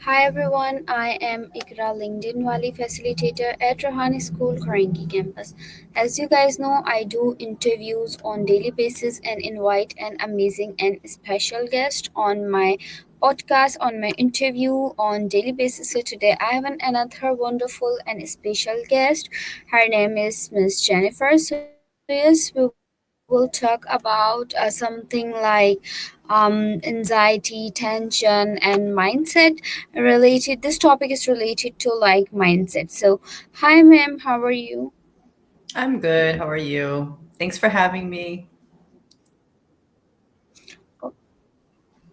Hi everyone, I am Ikra LinkedIn Valley Facilitator at Rahani School, Karangi campus. As you guys know, I do interviews on daily basis and invite an amazing and special guest on my podcast, on my interview on daily basis. So today I have another wonderful and special guest. Her name is Miss Jennifer. So yes, we will talk about something like anxiety, tension, and mindset related. This topic is related to like mindset. So, hi, ma'am, how are you? I'm good. How are you? Thanks for having me.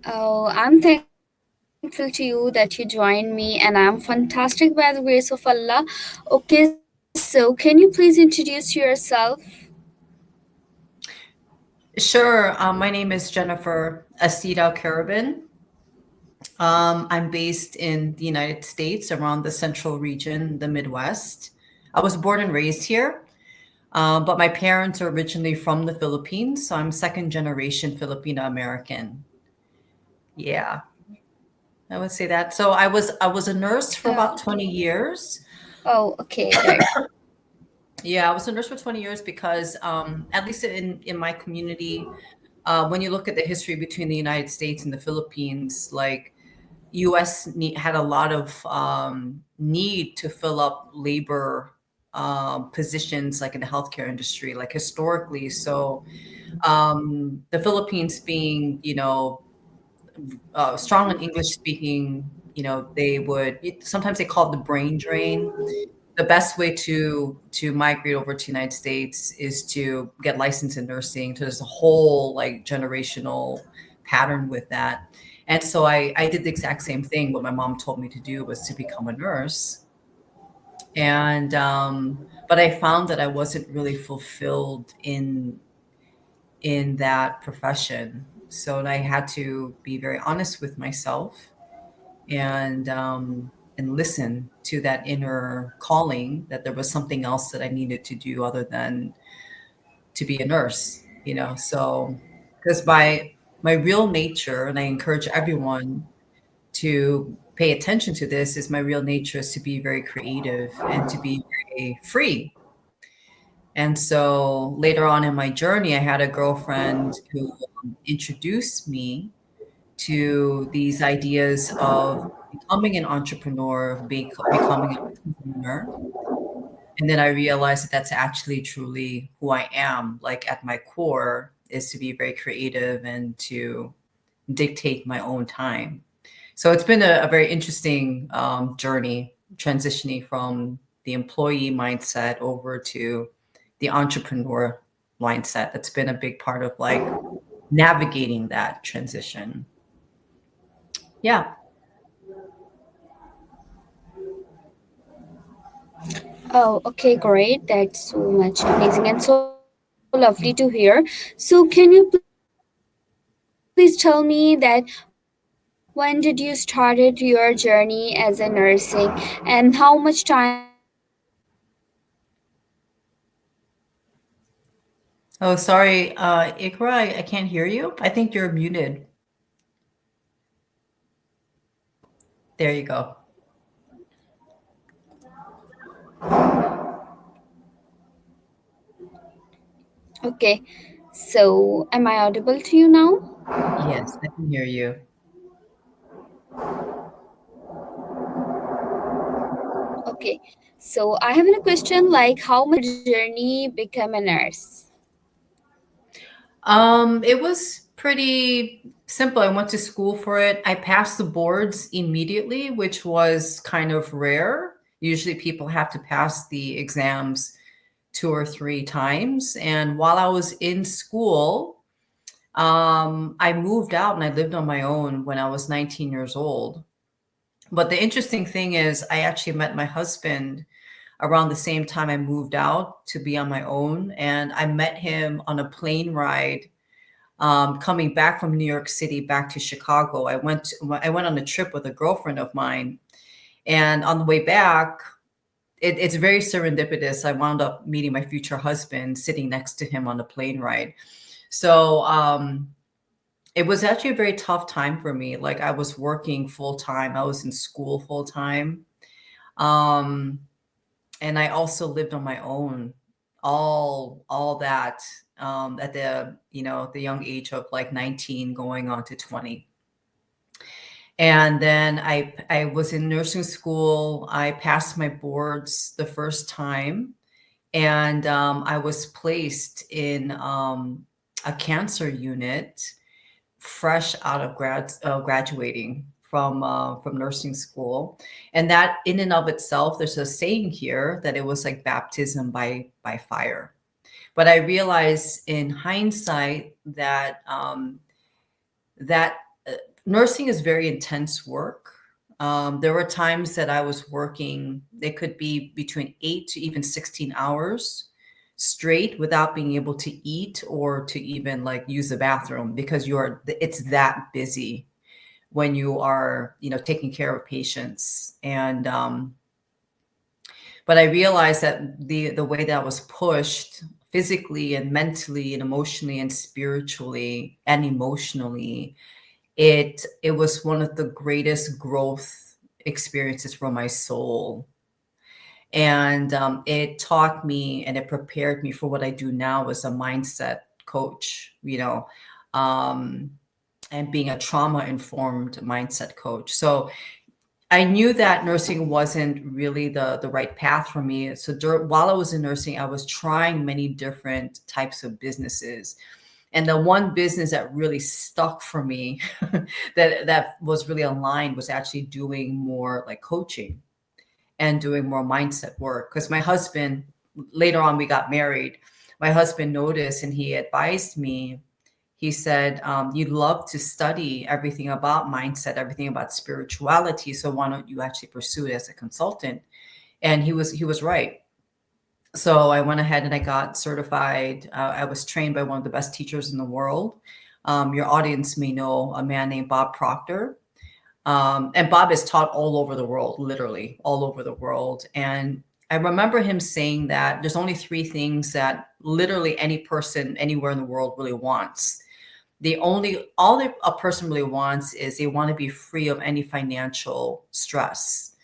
Oh, I'm thankful to you that you joined me, and I'm fantastic by the grace of Allah. Okay, so can you please introduce yourself? Sure. My name is Jennifer Asida Carabin. I'm based in the United States, around the central region, the Midwest. I was born and raised here, but my parents are originally from the Philippines, so I'm second generation Filipino American. Yeah, I would say that. So I was a nurse for about 20 years. Oh, okay, right. Yeah, I was a nurse for 20 years because, at least in my community, when you look at the history between the United States and the Philippines, like had a lot of need to fill up labor positions, like in the healthcare industry, like historically. So the Philippines being, strong in English speaking, sometimes they call it the brain drain. The best way to migrate over to United States is to get licensed in nursing. So there's a whole like generational pattern with that. And so I did the exact same thing. What my mom told me to do was to become a nurse. And but I found that I wasn't really fulfilled in that profession. So I had to be very honest with myself and listen to that inner calling that there was something else that I needed to do other than to be a nurse, So because my real nature, and I encourage everyone to pay attention to this, is my real nature is to be very creative and to be very free. And so later on in my journey, I had a girlfriend who introduced me to these ideas of becoming an entrepreneur, becoming an entrepreneur. And then I realized that that's actually truly who I am. Like at my core is to be very creative and to dictate my own time. So it's been a very interesting journey transitioning from the employee mindset over to the entrepreneur mindset. That's been a big part of like navigating that transition. Yeah. Oh, okay, great. That's so much amazing and so lovely to hear. So, can you please tell me that when did you started your journey as a nursing, and how much time did you spend in nursing? Oh, sorry, Ikra, I can't hear you. I think you're muted. There you go. Okay, so am I audible to you now? Yes, I can hear you. Okay, so I have a question like how much journey become a nurse? It was pretty simple. I went to school for it. I passed the boards immediately, which was kind of rare. Usually people have to pass the exams two or three times. And while I was in school, I moved out and I lived on my own when I was 19 years old. But the interesting thing is, I actually met my husband around the same time I moved out to be on my own. And I met him on a plane ride coming back from New York City back to Chicago. I went on a trip with a girlfriend of mine. And on the way back, it's very serendipitous. I wound up meeting my future husband sitting next to him on the plane ride. So it was actually a very tough time for me. Like I was working full time, I was in school full time. Um, and I also lived on my own, all that at the the young age of like 19 going on to 20. And then I was in nursing school. I passed my boards the first time, and I was placed in a cancer unit fresh out of graduating from nursing school. And that in and of itself, there's a saying here that it was like baptism by fire. But I realized in hindsight that that nursing is very intense work. There were times that I was working, it could be between 8 to even 16 hours straight without being able to eat or to even like use the bathroom because it's that busy when you are, taking care of patients. And but I realized that the way that I was pushed physically and mentally and emotionally and spiritually and emotionally, it was one of the greatest growth experiences for my soul. And it taught me and it prepared me for what I do now as a mindset coach, um, and being a trauma informed mindset coach. So I knew that nursing wasn't really the right path for me. So while I was in nursing, I was trying many different types of businesses. And the one business that really stuck for me that was really aligned was actually doing more like coaching and doing more mindset work. Because my husband, later on, we got married. My husband noticed and he advised me. He said, "You'd love to study everything about mindset, everything about spirituality. So why don't you actually pursue it as a consultant?" And he was right. So I went ahead and I got certified. I was trained by one of the best teachers in the world. Your audience may know a man named Bob Proctor. And Bob is taught all over the world, literally all over the world. And I remember him saying that there's only three things that literally any person anywhere in the world really wants. A person really wants is they want to be free of any financial stress.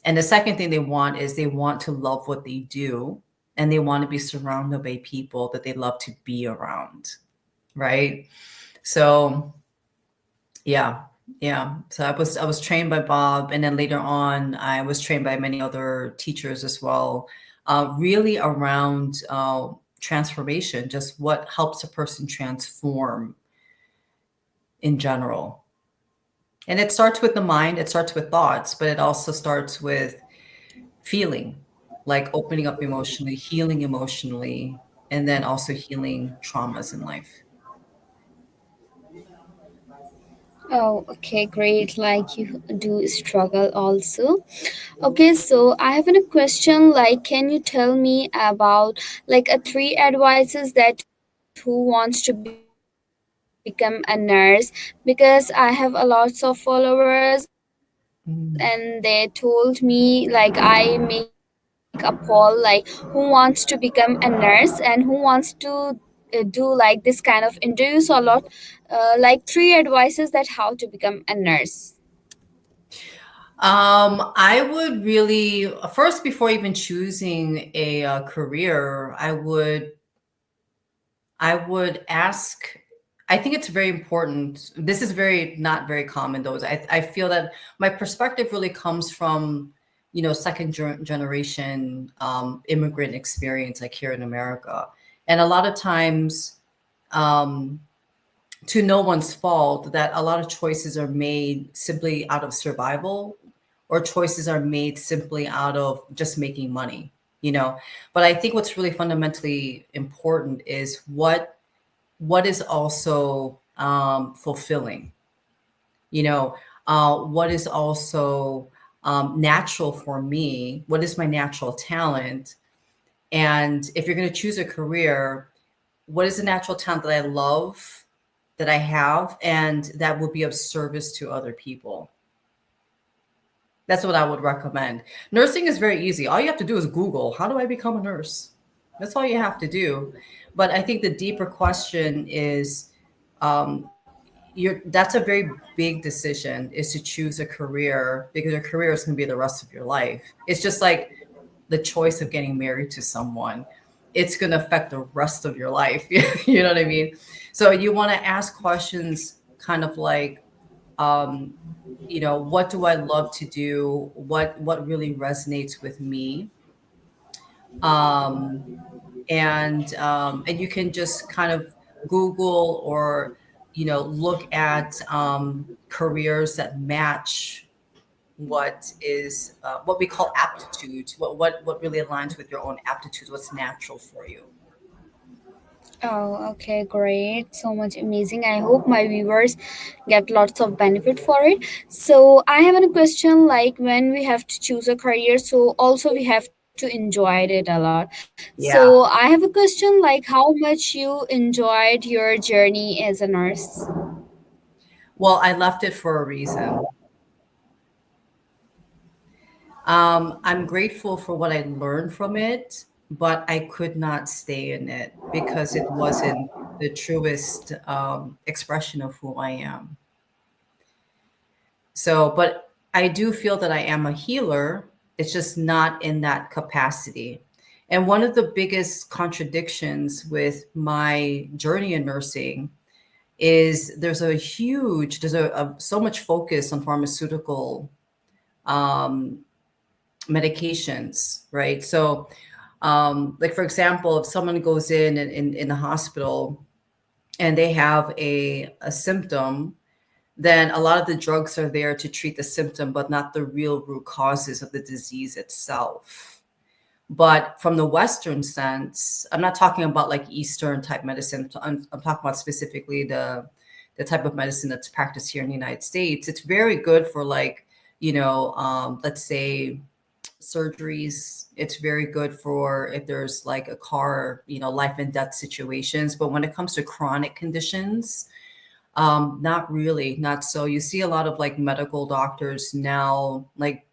And the second thing they want is they want to love what they do and they want to be surrounded by people that they love to be around. Right. So yeah. Yeah. So I was trained by Bob, and then later on I was trained by many other teachers as well, really around transformation, just what helps a person transform in general. And it starts with the mind, it starts with thoughts, but it also starts with feeling, like opening up emotionally, healing emotionally, and then also healing traumas in life. Oh, okay, great. Like you do struggle also. Okay, so I have a question. Like, can you tell me about like a three advices that who wants to become a nurse? Because I have a lots of followers and they told me like I make a poll like who wants to become a nurse and who wants to do like this kind of interviews a lot. Like three advices that how to become a nurse. I would really first, before even choosing a career, I would ask. I think it's very important. This is very not very common though. I feel that my perspective really comes from second generation immigrant experience, like here in America, and a lot of times. Um, to no one's fault, that a lot of choices are made simply out of survival, or choices are made simply out of just making money. But I think what's really fundamentally important is what is also fulfilling. What is also natural for me, what is my natural talent. And if you're going to choose a career, what is the natural talent that I love, that I have, and that will be of service to other people? That's what I would recommend. Nursing is very easy. All you have to do is Google, how do I become a nurse? That's all you have to do. But I think the deeper question is, you're that's a very big decision, is to choose a career, because your career is going to be the rest of your life. It's just like the choice of getting married to someone. It's going to affect the rest of your life. You know what I mean? So you want to ask questions kind of like, um, what do I love to do? What really resonates with me? Um, and you can just kind of Google, or look at careers that match what we call aptitudes, what really aligns with your own aptitudes, what's natural for you. Oh, okay, great. So much amazing. I hope my viewers get lots of benefit for it. So, I have a question like when we have to choose a career, so also we have to enjoy it a lot. So, I Yeah. have a question like how much you enjoyed your journey as a nurse. Well, I left it for a reason. I'm grateful for what I learned from it, but I could not stay in it because it wasn't the truest expression of who I am. So, but I do feel that I am a healer. It's just not in that capacity. And one of the biggest contradictions with my journey in nursing is there's so much focus on pharmaceutical um, medications, right? So, like for example, if someone goes in the hospital and they have a symptom, then a lot of the drugs are there to treat the symptom, but not the real root causes of the disease itself. But from the Western sense, I'm not talking about like Eastern type medicine. I'm talking about specifically the type of medicine that's practiced here in the United States. It's very good for like, let's say surgeries. It's very good for if there's like a car, life and death situations. But when it comes to chronic conditions, not really, not so. You see a lot of like medical doctors now, like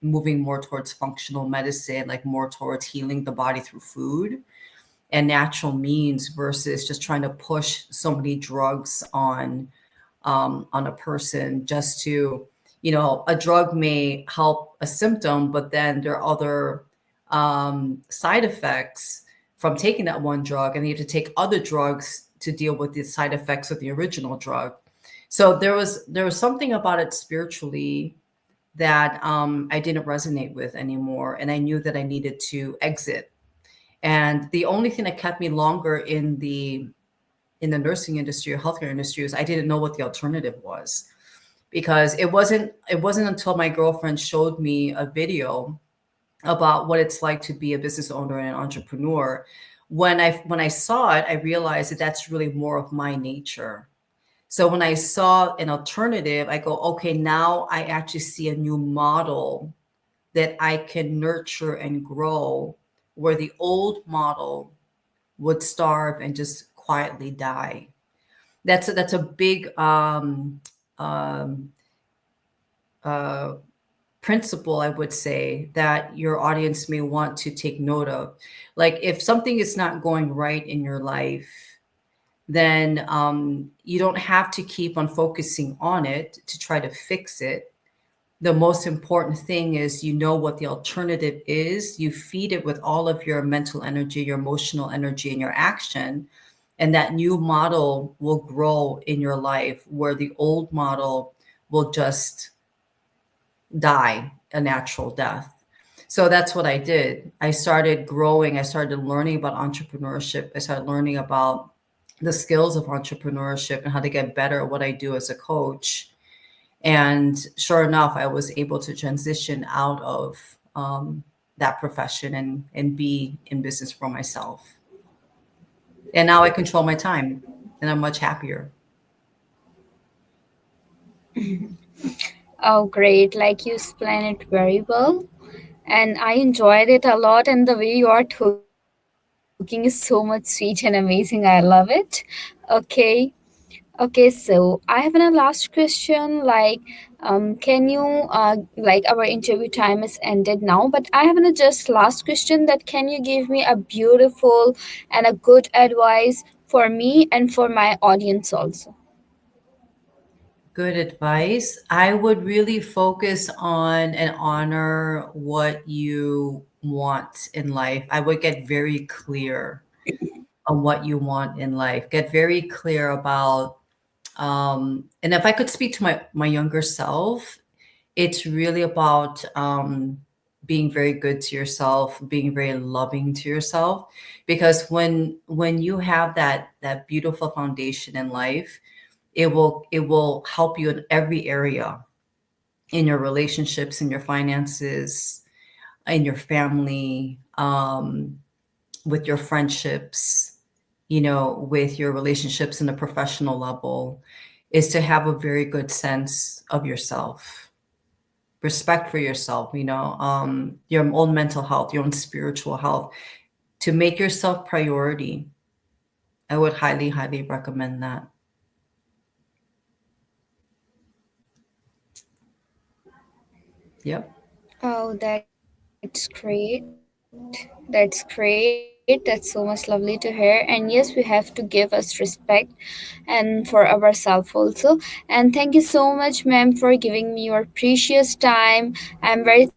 moving more towards functional medicine, like more towards healing the body through food and natural means versus just trying to push so many drugs on a person just to, a drug may help a symptom, but then there are other side effects from taking that one drug, and you have to take other drugs to deal with the side effects of the original drug. So there was something about it spiritually that I didn't resonate with anymore, and I knew that I needed to exit. And the only thing that kept me longer in the nursing industry or healthcare industry was I didn't know what the alternative was, because it wasn't until my girlfriend showed me a video about what it's like to be a business owner and an entrepreneur. When I saw it, I realized that that's really more of my nature. So when I saw an alternative, I go, okay, now I actually see a new model that I can nurture and grow, where the old model would starve and just quietly die. That's a big um, uh, principle, I would say, that your audience may want to take note of. Like if something is not going right in your life, then you don't have to keep on focusing on it to try to fix it. The most important thing is you know what the alternative is. You feed it with all of your mental energy, your emotional energy, and your action. And that new model will grow in your life, where the old model will just die a natural death. So that's what I did. I started growing. I started learning about entrepreneurship. I started learning about the skills of entrepreneurship and how to get better at what I do as a coach. And sure enough, I was able to transition out of that profession and be in business for myself. And now I control my time and I'm much happier. Oh, great. Like you explained it very well. And I enjoyed it a lot. And the way you are talking is so much sweet and amazing. I love it. Okay. Okay, so I have a last question. Can you, like our interview time is ended now, but I have a just last question that can you give me a beautiful and a good advice for me and for my audience also? Good advice. I would really focus on and honor what you want in life. I would get very clear on what you want in life. Get very clear about, and if I could speak to my younger self, it's really about being very good to yourself, being very loving to yourself, because when you have that beautiful foundation in life, it will help you in every area, in your relationships, in your finances, in your family, with your friendships, with your relationships in the professional level, is to have a very good sense of yourself, respect for yourself, your own mental health, your own spiritual health, to make yourself priority. I would highly, highly recommend that. Yep. Oh, that's great. That's great. That's so much lovely to hear. And yes, we have to give us respect and for ourselves also. And thank you so much, ma'am, for giving me your precious time. I'm very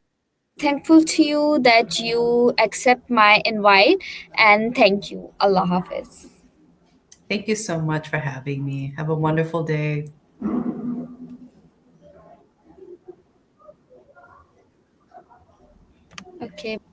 thankful to you that you accept my invite. And thank you. Allah Hafiz. Thank you so much for having me. Have a wonderful day. Okay, bye bye.